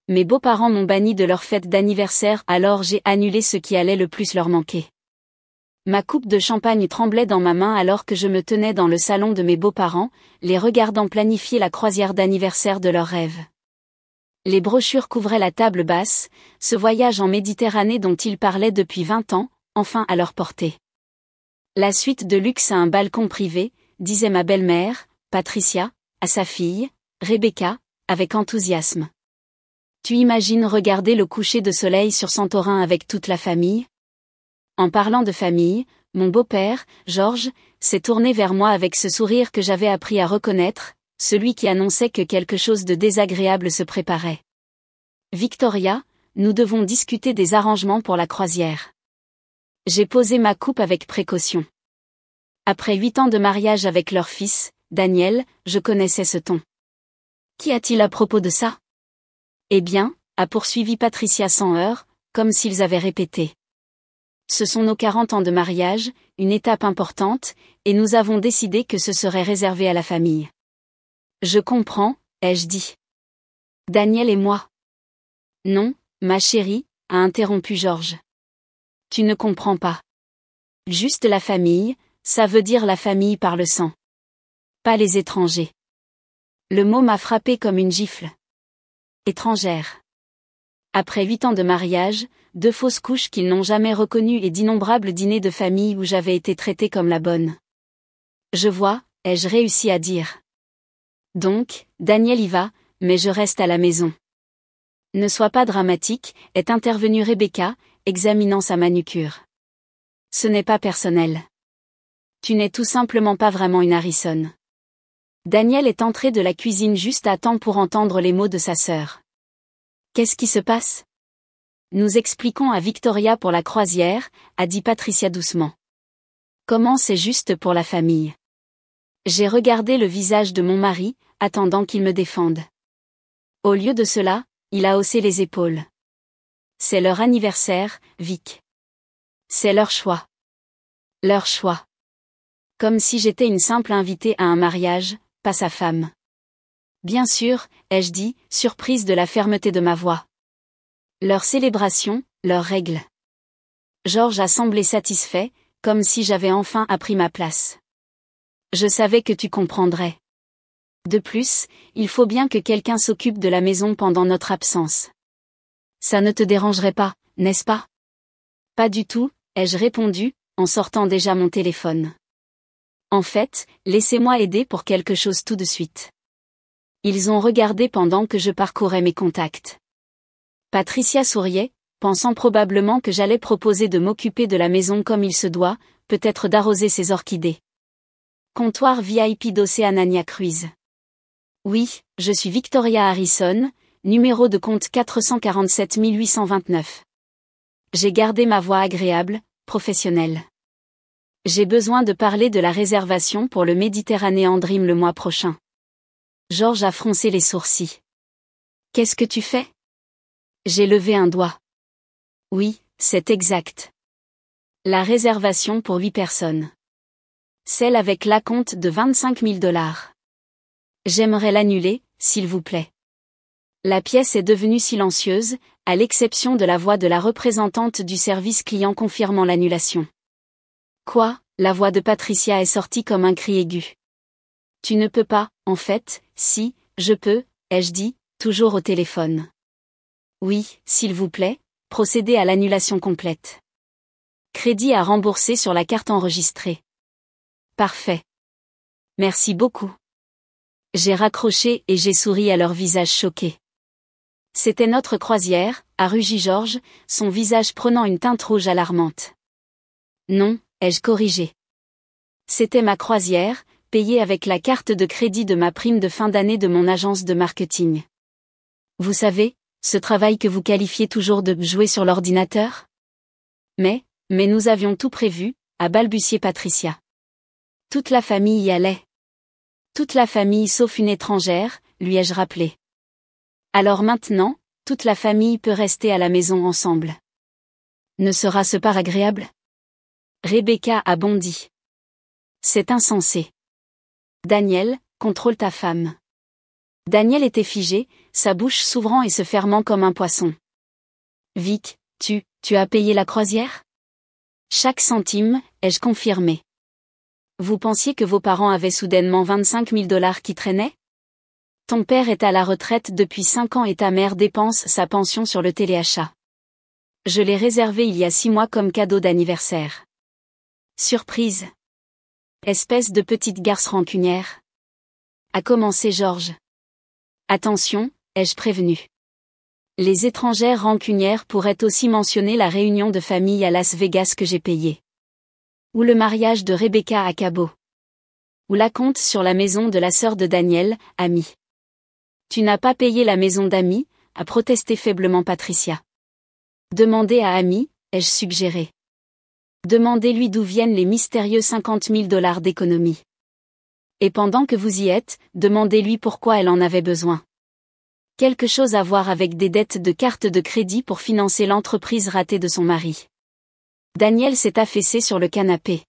Mes beaux-parents m'ont banni de leur fête d'anniversaire, alors j'ai annulé ce qui allait le plus leur manquer. Ma coupe de champagne tremblait dans ma main alors que je me tenais dans le salon de mes beaux-parents, les regardant planifier la croisière d'anniversaire de leurs rêves. Les brochures couvraient la table basse, ce voyage en Méditerranée dont ils parlaient depuis 20 ans, enfin à leur portée. La suite de luxe à un balcon privé, disait ma belle-mère, Patricia, à sa fille, Rebecca, avec enthousiasme. Tu imagines regarder le coucher de soleil sur Santorin avec toute la famille? En parlant de famille, mon beau-père, Georges, s'est tourné vers moi avec ce sourire que j'avais appris à reconnaître, celui qui annonçait que quelque chose de désagréable se préparait. Victoria, nous devons discuter des arrangements pour la croisière. J'ai posé ma coupe avec précaution. Après 8 ans de mariage avec leur fils, Daniel, je connaissais ce ton. Qu'y a-t-il à propos de ça? Eh bien, a poursuivi Patricia sans heurts, comme s'ils avaient répété. Ce sont nos 40 ans de mariage, une étape importante, et nous avons décidé que ce serait réservé à la famille. Je comprends, ai-je dit. Daniel et moi. Non, ma chérie, a interrompu Georges. Tu ne comprends pas. Juste la famille, ça veut dire la famille par le sang. Pas les étrangers. Le mot m'a frappé comme une gifle. Étrangère. Après 8 ans de mariage, 2 fausses couches qu'ils n'ont jamais reconnues et d'innombrables dîners de famille où j'avais été traitée comme la bonne. Je vois, ai-je réussi à dire. Donc, Daniel y va, mais je reste à la maison. Ne sois pas dramatique, est intervenue Rebecca, examinant sa manucure. Ce n'est pas personnel. Tu n'es tout simplement pas vraiment une Harrison. Daniel est entré de la cuisine juste à temps pour entendre les mots de sa sœur. Qu'est-ce qui se passe? Nous expliquons à Victoria pour la croisière, a dit Patricia doucement. Comment c'est juste pour la famille? J'ai regardé le visage de mon mari, attendant qu'il me défende. Au lieu de cela, il a haussé les épaules. C'est leur anniversaire, Vic. C'est leur choix. Leur choix. Comme si j'étais une simple invitée à un mariage, pas sa femme. Bien sûr, ai-je dit, surprise de la fermeté de ma voix. Leur célébration, leurs règles. Georges a semblé satisfait, comme si j'avais enfin appris ma place. Je savais que tu comprendrais. De plus, il faut bien que quelqu'un s'occupe de la maison pendant notre absence. Ça ne te dérangerait pas, n'est-ce pas? Pas du tout, ai-je répondu, en sortant déjà mon téléphone. En fait, laissez-moi aider pour quelque chose tout de suite. Ils ont regardé pendant que je parcourais mes contacts. Patricia souriait, pensant probablement que j'allais proposer de m'occuper de la maison comme il se doit, peut-être d'arroser ses orchidées. Comptoir VIP d'Oceanania Cruise. Oui, je suis Victoria Harrison, numéro de compte 447 829. J'ai gardé ma voix agréable, professionnelle. J'ai besoin de parler de la réservation pour le Méditerranéan Dream le mois prochain. Georges a froncé les sourcils. Qu'est-ce que tu fais? J'ai levé un doigt. Oui, c'est exact. La réservation pour 8 personnes. Celle avec l'acompte de 25 000 $. J'aimerais l'annuler, s'il vous plaît. La pièce est devenue silencieuse, à l'exception de la voix de la représentante du service client confirmant l'annulation. Quoi? La voix de Patricia est sortie comme un cri aigu. Tu ne peux pas, en fait, si, je peux, ai-je dit, toujours au téléphone. Oui, s'il vous plaît, procédez à l'annulation complète. Crédit à rembourser sur la carte enregistrée. Parfait. Merci beaucoup. J'ai raccroché et j'ai souri à leur visage choqué. C'était notre croisière, a rugi Georges, son visage prenant une teinte rouge alarmante. Non, ai-je corrigé. C'était ma croisière, payée avec la carte de crédit de ma prime de fin d'année de mon agence de marketing. Vous savez, ce travail que vous qualifiez toujours de jouer sur l'ordinateur? Mais nous avions tout prévu, a balbutié Patricia. Toute la famille y allait. Toute la famille sauf une étrangère, lui ai-je rappelé. Alors maintenant, toute la famille peut rester à la maison ensemble. Ne sera-ce pas agréable? Rebecca a bondi. C'est insensé. Daniel, contrôle ta femme. Daniel était figé, sa bouche s'ouvrant et se fermant comme un poisson. Vic, tu as payé la croisière? Chaque centime, ai-je confirmé. Vous pensiez que vos parents avaient soudainement 25 000 $ qui traînaient? Ton père est à la retraite depuis 5 ans et ta mère dépense sa pension sur le téléachat. Je l'ai réservé il y a 6 mois comme cadeau d'anniversaire. Surprise. Espèce de petite garce rancunière. A commencé Georges. Attention, ai-je prévenu. Les étrangères rancunières pourraient aussi mentionner la réunion de famille à Las Vegas que j'ai payée. Ou le mariage de Rebecca à Cabo. Ou l'acompte sur la maison de la sœur de Daniel, Amy. Tu n'as pas payé la maison d'Amy, a protesté faiblement Patricia. Demandez à Amy, ai-je suggéré. Demandez-lui d'où viennent les mystérieux 50 000 $ d'économie. Et pendant que vous y êtes, demandez-lui pourquoi elle en avait besoin. Quelque chose à voir avec des dettes de carte de crédit pour financer l'entreprise ratée de son mari. Daniel s'est affaissé sur le canapé.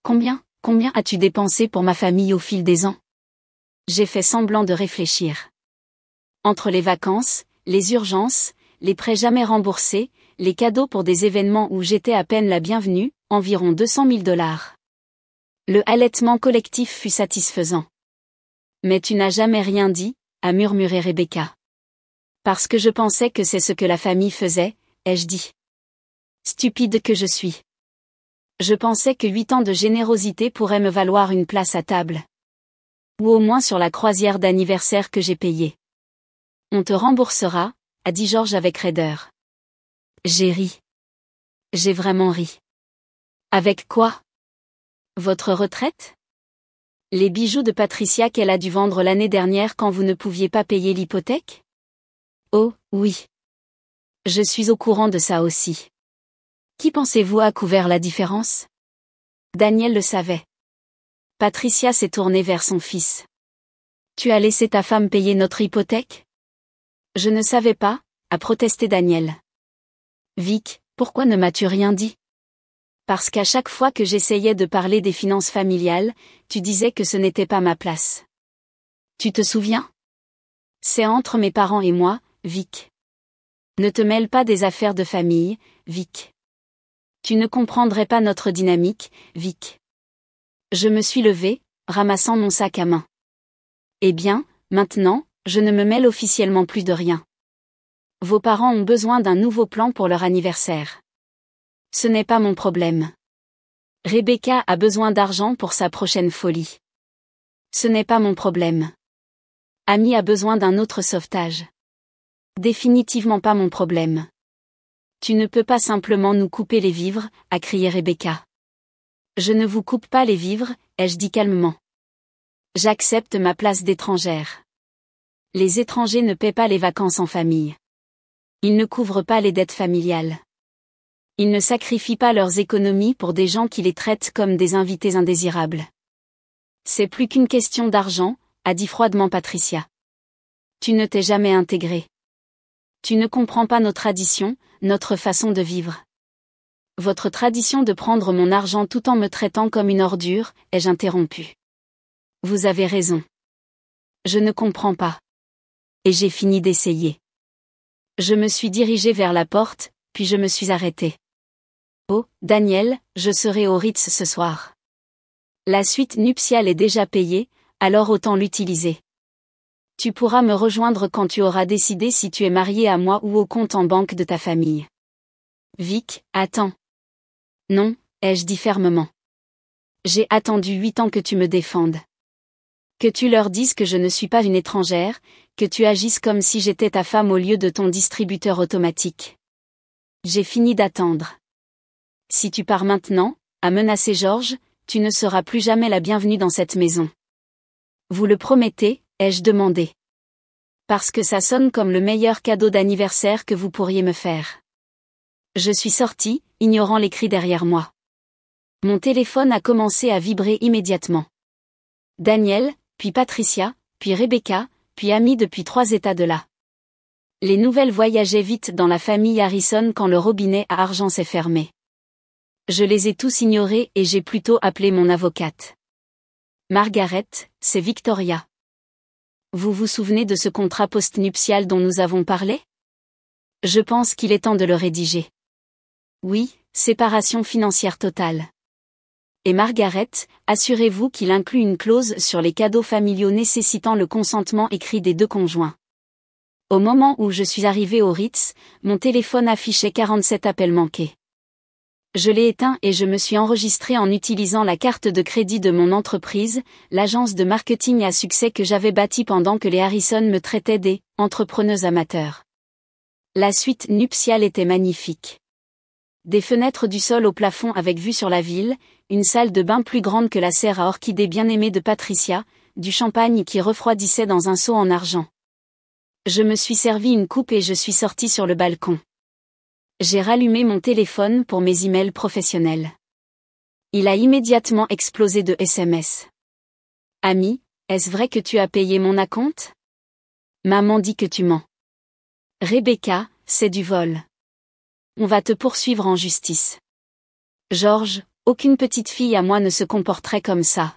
Combien as-tu dépensé pour ma famille au fil des ans? J'ai fait semblant de réfléchir. Entre les vacances, les urgences, les prêts jamais remboursés, les cadeaux pour des événements où j'étais à peine la bienvenue, environ 200 000 $. Le halètement collectif fut satisfaisant. Mais tu n'as jamais rien dit, a murmuré Rebecca. Parce que je pensais que c'est ce que la famille faisait, ai-je dit. Stupide que je suis. Je pensais que 8 ans de générosité pourraient me valoir une place à table. Ou au moins sur la croisière d'anniversaire que j'ai payée. On te remboursera, a dit Georges avec raideur. J'ai ri. J'ai vraiment ri. Avec quoi? Votre retraite? Les bijoux de Patricia qu'elle a dû vendre l'année dernière quand vous ne pouviez pas payer l'hypothèque? Oh, oui. Je suis au courant de ça aussi. Qui pensez-vous a couvert la différence? Daniel le savait. Patricia s'est tournée vers son fils. Tu as laissé ta femme payer notre hypothèque? Je ne savais pas, a protesté Daniel. Vic, pourquoi ne m'as-tu rien dit? Parce qu'à chaque fois que j'essayais de parler des finances familiales, tu disais que ce n'était pas ma place. Tu te souviens? C'est entre mes parents et moi, Vic. Ne te mêle pas des affaires de famille, Vic. Tu ne comprendrais pas notre dynamique, Vic. Je me suis levée, ramassant mon sac à main. Eh bien, maintenant, je ne me mêle officiellement plus de rien. Vos parents ont besoin d'un nouveau plan pour leur anniversaire. Ce n'est pas mon problème. Rebecca a besoin d'argent pour sa prochaine folie. Ce n'est pas mon problème. Amy a besoin d'un autre sauvetage. Définitivement pas mon problème. Tu ne peux pas simplement nous couper les vivres, a crié Rebecca. Je ne vous coupe pas les vivres, ai-je dit calmement. J'accepte ma place d'étrangère. Les étrangers ne paient pas les vacances en famille. Ils ne couvrent pas les dettes familiales. Ils ne sacrifient pas leurs économies pour des gens qui les traitent comme des invités indésirables. C'est plus qu'une question d'argent, a dit froidement Patricia. Tu ne t'es jamais intégré. Tu ne comprends pas nos traditions, notre façon de vivre. Votre tradition de prendre mon argent tout en me traitant comme une ordure, ai-je interrompu. Vous avez raison. Je ne comprends pas. Et j'ai fini d'essayer. Je me suis dirigée vers la porte, puis je me suis arrêtée. Oh, Daniel, je serai au Ritz ce soir. La suite nuptiale est déjà payée, alors autant l'utiliser. Tu pourras me rejoindre quand tu auras décidé si tu es marié à moi ou au compte en banque de ta famille. Vic, attends. Non, ai-je dit fermement. J'ai attendu 8 ans que tu me défendes. Que tu leur dises que je ne suis pas une étrangère, que tu agisses comme si j'étais ta femme au lieu de ton distributeur automatique. J'ai fini d'attendre. Si tu pars maintenant, a menacé Georges, tu ne seras plus jamais la bienvenue dans cette maison. Vous le promettez, ai-je demandé. Parce que ça sonne comme le meilleur cadeau d'anniversaire que vous pourriez me faire. Je suis sortie, ignorant les cris derrière moi. Mon téléphone a commencé à vibrer immédiatement. Daniel, puis Patricia, puis Rebecca, puis Amy depuis 3 états de là. Les nouvelles voyageaient vite dans la famille Harrison quand le robinet à argent s'est fermé. Je les ai tous ignorés et j'ai plutôt appelé mon avocate. Margaret, c'est Victoria. Vous vous souvenez de ce contrat postnuptial dont nous avons parlé? Je pense qu'il est temps de le rédiger. Oui, séparation financière totale. Et Margaret, assurez-vous qu'il inclut une clause sur les cadeaux familiaux nécessitant le consentement écrit des deux conjoints. Au moment où je suis arrivée au Ritz, mon téléphone affichait 47 appels manqués. Je l'ai éteint et je me suis enregistrée en utilisant la carte de crédit de mon entreprise, l'agence de marketing à succès que j'avais bâtie pendant que les Harrison me traitaient des « entrepreneuses amateurs ». La suite nuptiale était magnifique. Des fenêtres du sol au plafond avec vue sur la ville, une salle de bain plus grande que la serre à orchidées bien-aimée de Patricia, du champagne qui refroidissait dans un seau en argent. Je me suis servi une coupe et je suis sortie sur le balcon. J'ai rallumé mon téléphone pour mes emails professionnels. Il a immédiatement explosé de SMS. Ami, est-ce vrai que tu as payé mon acompte? Maman dit que tu mens. Rebecca, c'est du vol. On va te poursuivre en justice. George, aucune petite fille à moi ne se comporterait comme ça.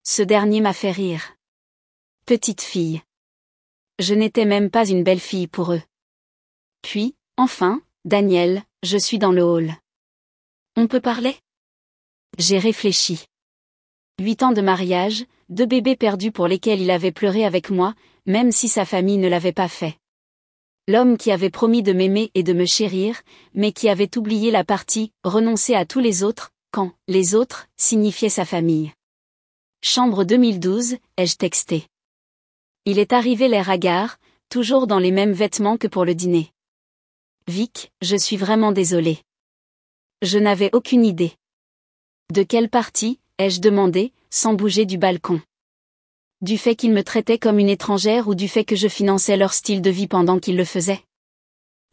Ce dernier m'a fait rire. Petite fille. Je n'étais même pas une belle fille pour eux. Puis, enfin, Daniel, je suis dans le hall. On peut parler? J'ai réfléchi. 8 ans de mariage, 2 bébés perdus pour lesquels il avait pleuré avec moi, même si sa famille ne l'avait pas fait. L'homme qui avait promis de m'aimer et de me chérir, mais qui avait oublié la partie « renoncer à tous les autres », quand « les autres » signifiait sa famille. Chambre 2012, ai-je texté. Il est arrivé l'air hagard, toujours dans les mêmes vêtements que pour le dîner. Vic, je suis vraiment désolée. Je n'avais aucune idée. De quelle partie, ai-je demandé, sans bouger du balcon. Du fait qu'ils me traitaient comme une étrangère ou du fait que je finançais leur style de vie pendant qu'ils le faisaient?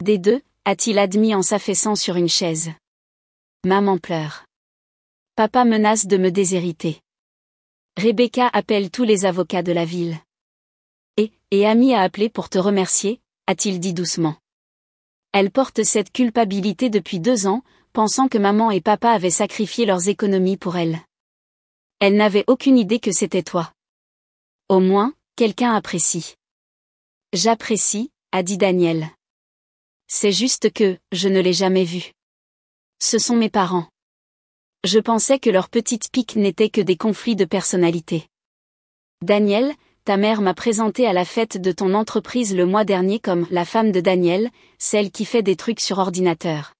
Des deux, a-t-il admis en s'affaissant sur une chaise. Maman pleure. Papa menace de me déshériter. Rebecca appelle tous les avocats de la ville. Et Amy a appelé pour te remercier, a-t-il dit doucement. Elle porte cette culpabilité depuis 2 ans, pensant que maman et papa avaient sacrifié leurs économies pour elle. Elle n'avait aucune idée que c'était toi. Au moins, quelqu'un apprécie. J'apprécie, a dit Daniel. C'est juste que, je ne l'ai jamais vu. Ce sont mes parents. Je pensais que leurs petites piques n'étaient que des conflits de personnalité. Daniel, ta mère m'a présenté à la fête de ton entreprise le mois dernier comme la femme de Daniel, celle qui fait des trucs sur ordinateur.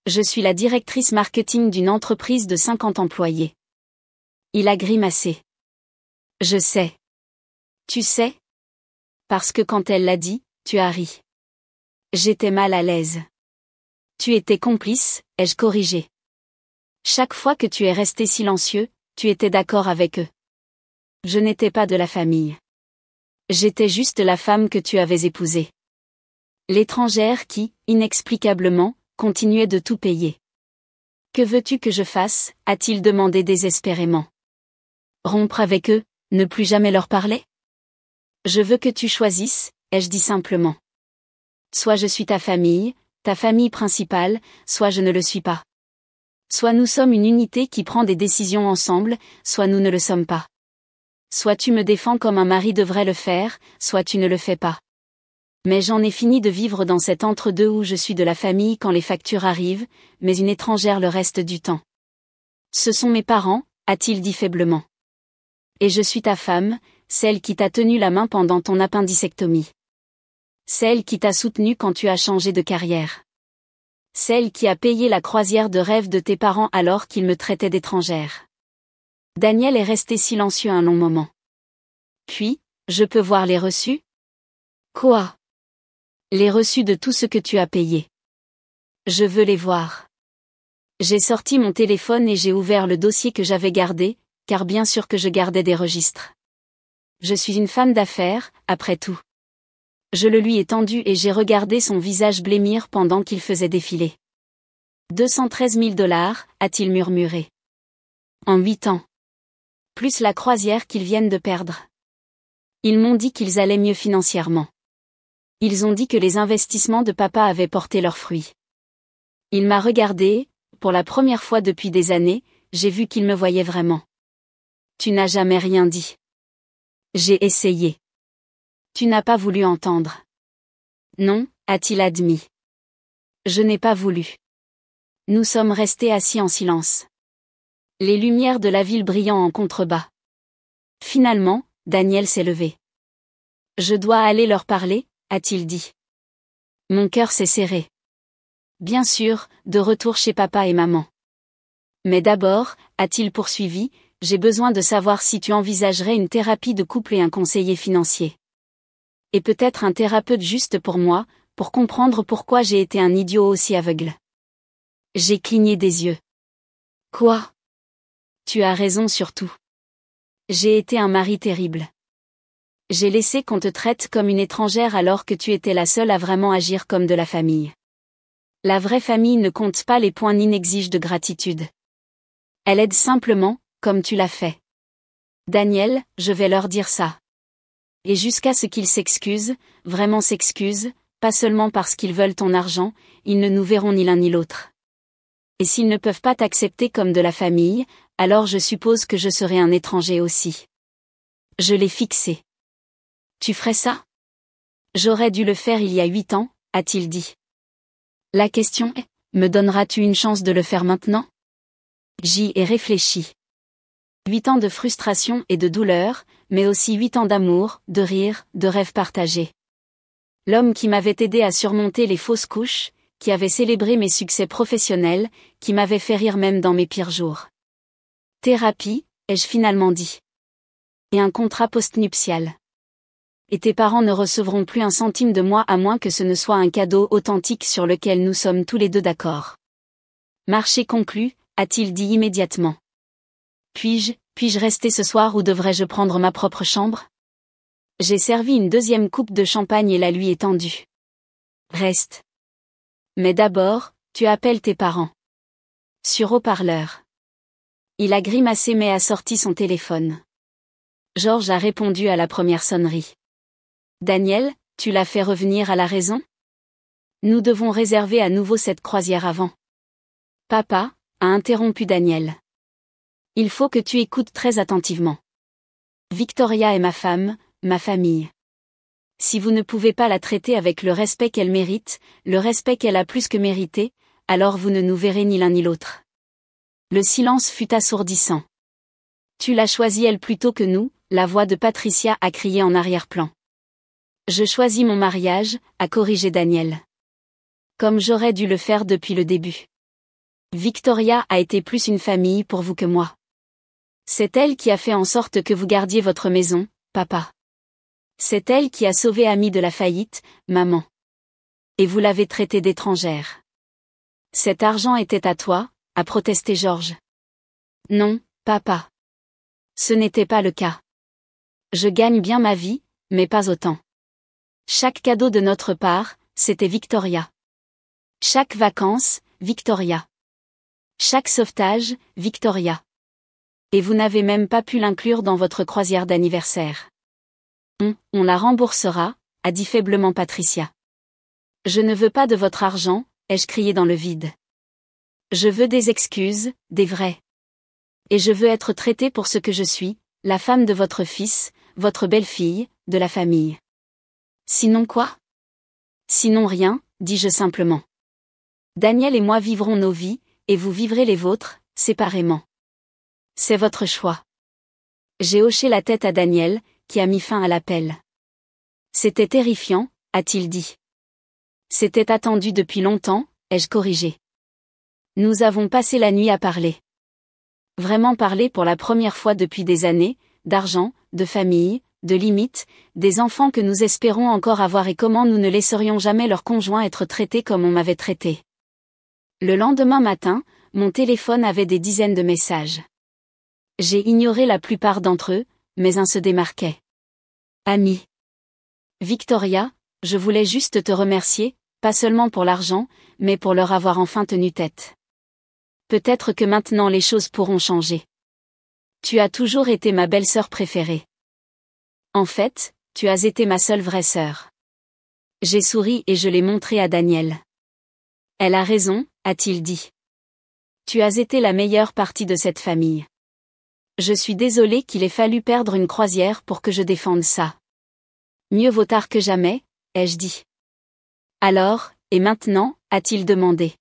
Je suis la directrice marketing d'une entreprise de 50 employés. Il a grimacé. Je sais. Tu sais? Parce que quand elle l'a dit, tu as ri. J'étais mal à l'aise. Tu étais complice, ai-je corrigé. Chaque fois que tu es resté silencieux, tu étais d'accord avec eux. Je n'étais pas de la famille. J'étais juste la femme que tu avais épousée. L'étrangère qui, inexplicablement, continuait de tout payer. Que veux-tu que je fasse, a-t-il demandé désespérément. Rompre avec eux, ne plus jamais leur parler? Je veux que tu choisisses, ai-je dit simplement. Soit je suis ta famille principale, soit je ne le suis pas. Soit nous sommes une unité qui prend des décisions ensemble, soit nous ne le sommes pas. Soit tu me défends comme un mari devrait le faire, soit tu ne le fais pas. Mais j'en ai fini de vivre dans cet entre-deux où je suis de la famille quand les factures arrivent, mais une étrangère le reste du temps. Ce sont mes parents, a-t-il dit faiblement. Et je suis ta femme, celle qui t'a tenu la main pendant ton appendicectomie. Celle qui t'a soutenu quand tu as changé de carrière. Celle qui a payé la croisière de rêve de tes parents alors qu'ils me traitaient d'étrangère. Daniel est resté silencieux un long moment. Puis, je peux voir les reçus? Quoi? Les reçus de tout ce que tu as payé. Je veux les voir. J'ai sorti mon téléphone et j'ai ouvert le dossier que j'avais gardé, car bien sûr que je gardais des registres. Je suis une femme d'affaires, après tout. Je le lui ai tendu et j'ai regardé son visage blêmir pendant qu'il faisait défiler. 213 000 $, a-t-il murmuré. En 8 ans. Plus la croisière qu'ils viennent de perdre. Ils m'ont dit qu'ils allaient mieux financièrement. Ils ont dit que les investissements de papa avaient porté leurs fruits. Il m'a regardé, pour la première fois depuis des années, j'ai vu qu'il me voyait vraiment. Tu n'as jamais rien dit. J'ai essayé. Tu n'as pas voulu entendre. Non, a-t-il admis. Je n'ai pas voulu. Nous sommes restés assis en silence. Les lumières de la ville brillant en contrebas. Finalement, Daniel s'est levé. Je dois aller leur parler, a-t-il dit. Mon cœur s'est serré. Bien sûr, de retour chez papa et maman. Mais d'abord, a-t-il poursuivi, j'ai besoin de savoir si tu envisagerais une thérapie de couple et un conseiller financier. Et peut-être un thérapeute juste pour moi, pour comprendre pourquoi j'ai été un idiot aussi aveugle. J'ai cligné des yeux. Quoi? Tu as raison sur tout. J'ai été un mari terrible. J'ai laissé qu'on te traite comme une étrangère alors que tu étais la seule à vraiment agir comme de la famille. La vraie famille ne compte pas les points ni n'exige de gratitude. Elle aide simplement, comme tu l'as fait. Daniel, je vais leur dire ça. Et jusqu'à ce qu'ils s'excusent, vraiment s'excusent, pas seulement parce qu'ils veulent ton argent, ils ne nous verront ni l'un ni l'autre. Et s'ils ne peuvent pas t'accepter comme de la famille, alors je suppose que je serai un étranger aussi. Je l'ai fixé. Tu ferais ça? J'aurais dû le faire il y a 8 ans, a-t-il dit. La question est, me donneras-tu une chance de le faire maintenant? J'y ai réfléchi. 8 ans de frustration et de douleur, mais aussi 8 ans d'amour, de rire, de rêves partagés. L'homme qui m'avait aidé à surmonter les fausses couches, qui avait célébré mes succès professionnels, qui m'avait fait rire même dans mes pires jours. Thérapie, ai-je finalement dit. Et un contrat postnuptial. Et tes parents ne recevront plus un centime de moi à moins que ce ne soit un cadeau authentique sur lequel nous sommes tous les deux d'accord. Marché conclu, a-t-il dit immédiatement. Puis-je rester ce soir ou devrais-je prendre ma propre chambre? J'ai servi une deuxième coupe de champagne et la lui ai tendue. Reste. Mais d'abord, tu appelles tes parents. Sur haut-parleur. Il a grimacé mais a sorti son téléphone. Georges a répondu à la première sonnerie. Daniel, tu l'as fait revenir à la raison? Nous devons réserver à nouveau cette croisière avant. Papa, a interrompu Daniel. Il faut que tu écoutes très attentivement. Victoria est ma femme, ma famille. Si vous ne pouvez pas la traiter avec le respect qu'elle mérite, le respect qu'elle a plus que mérité, alors vous ne nous verrez ni l'un ni l'autre. Le silence fut assourdissant. Tu l'as choisie elle plutôt que nous, la voix de Patricia a crié en arrière-plan. Je choisis mon mariage, a corrigé Daniel. Comme j'aurais dû le faire depuis le début. Victoria a été plus une famille pour vous que moi. C'est elle qui a fait en sorte que vous gardiez votre maison, papa. C'est elle qui a sauvé Amy de la faillite, maman. Et vous l'avez traitée d'étrangère. Cet argent était à toi, a protesté Georges. Non, papa. Ce n'était pas le cas. Je gagne bien ma vie, mais pas autant. Chaque cadeau de notre part, c'était Victoria. Chaque vacances, Victoria. Chaque sauvetage, Victoria. Et vous n'avez même pas pu l'inclure dans votre croisière d'anniversaire. On la remboursera, a dit faiblement Patricia. Je ne veux pas de votre argent, ai-je crié dans le vide. Je veux des excuses, des vraies. Et je veux être traitée pour ce que je suis, la femme de votre fils, votre belle-fille, de la famille. Sinon quoi? Sinon rien, dis-je simplement. Daniel et moi vivrons nos vies, et vous vivrez les vôtres, séparément. C'est votre choix. J'ai hoché la tête à Daniel, qui a mis fin à l'appel. C'était terrifiant, a-t-il dit. C'était attendu depuis longtemps, ai-je corrigé. Nous avons passé la nuit à parler. Vraiment parler pour la première fois depuis des années, d'argent, de famille, de limites, des enfants que nous espérons encore avoir et comment nous ne laisserions jamais leur conjoint être traités comme on m'avait traité. Le lendemain matin, mon téléphone avait des dizaines de messages. J'ai ignoré la plupart d'entre eux, mais un se démarquait. Ami. Victoria, je voulais juste te remercier, pas seulement pour l'argent, mais pour leur avoir enfin tenu tête. Peut-être que maintenant les choses pourront changer. Tu as toujours été ma belle-sœur préférée. En fait, tu as été ma seule vraie sœur. J'ai souri et je l'ai montré à Daniel. Elle a raison, a-t-il dit. Tu as été la meilleure partie de cette famille. Je suis désolé qu'il ait fallu perdre une croisière pour que je défende ça. Mieux vaut tard que jamais, ai-je dit. Alors, et maintenant, a-t-il demandé.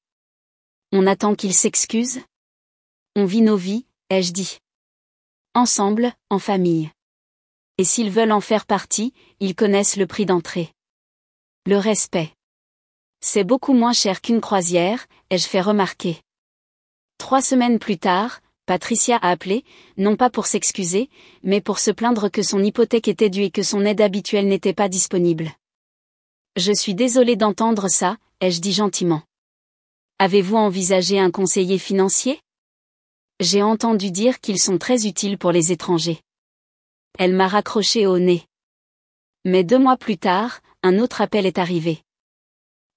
On attend qu'il s'excuse? On vit nos vies, ai-je dit. Ensemble, en famille. Et s'ils veulent en faire partie, ils connaissent le prix d'entrée. Le respect. C'est beaucoup moins cher qu'une croisière, ai-je fait remarquer. 3 semaines plus tard, Patricia a appelé, non pas pour s'excuser, mais pour se plaindre que son hypothèque était due et que son aide habituelle n'était pas disponible. Je suis désolée d'entendre ça, ai-je dit gentiment. Avez-vous envisagé un conseiller financier? J'ai entendu dire qu'ils sont très utiles pour les étrangers. Elle m'a raccroché au nez. Mais 2 mois plus tard, un autre appel est arrivé.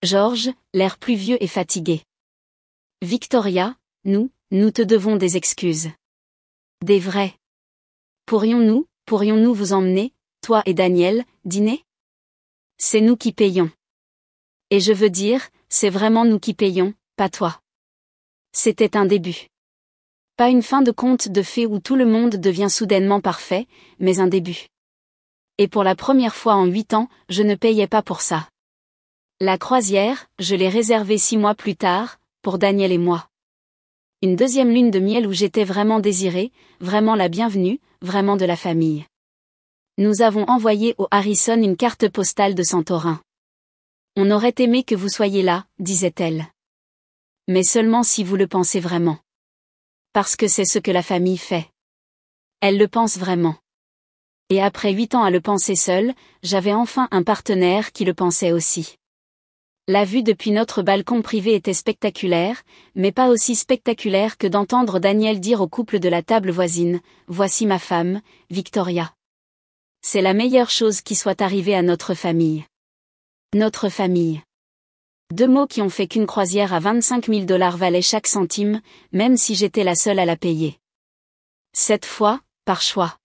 George, l'air plus vieux et fatigué. Victoria, nous te devons des excuses. Des vraies. Pourrions-nous vous emmener, toi et Daniel, dîner? C'est nous qui payons. Et je veux dire, c'est vraiment nous qui payons, pas toi. C'était un début. Pas une fin de conte de fées où tout le monde devient soudainement parfait, mais un début. Et pour la première fois en 8 ans, je ne payais pas pour ça. La croisière, je l'ai réservée 6 mois plus tard, pour Daniel et moi. Une deuxième lune de miel où j'étais vraiment désirée, vraiment la bienvenue, vraiment de la famille. Nous avons envoyé au Harrison une carte postale de Santorin. On aurait aimé que vous soyez là, disait-elle. Mais seulement si vous le pensez vraiment. Parce que c'est ce que la famille fait. Elle le pense vraiment. Et après 8 ans à le penser seule, j'avais enfin un partenaire qui le pensait aussi. La vue depuis notre balcon privé était spectaculaire, mais pas aussi spectaculaire que d'entendre Daniel dire au couple de la table voisine, « Voici ma femme, Victoria. » C'est la meilleure chose qui soit arrivée à notre famille. Notre famille. 2 mots qui ont fait qu'une croisière à 25 000 $ valait chaque centime, même si j'étais la seule à la payer. Cette fois, par choix.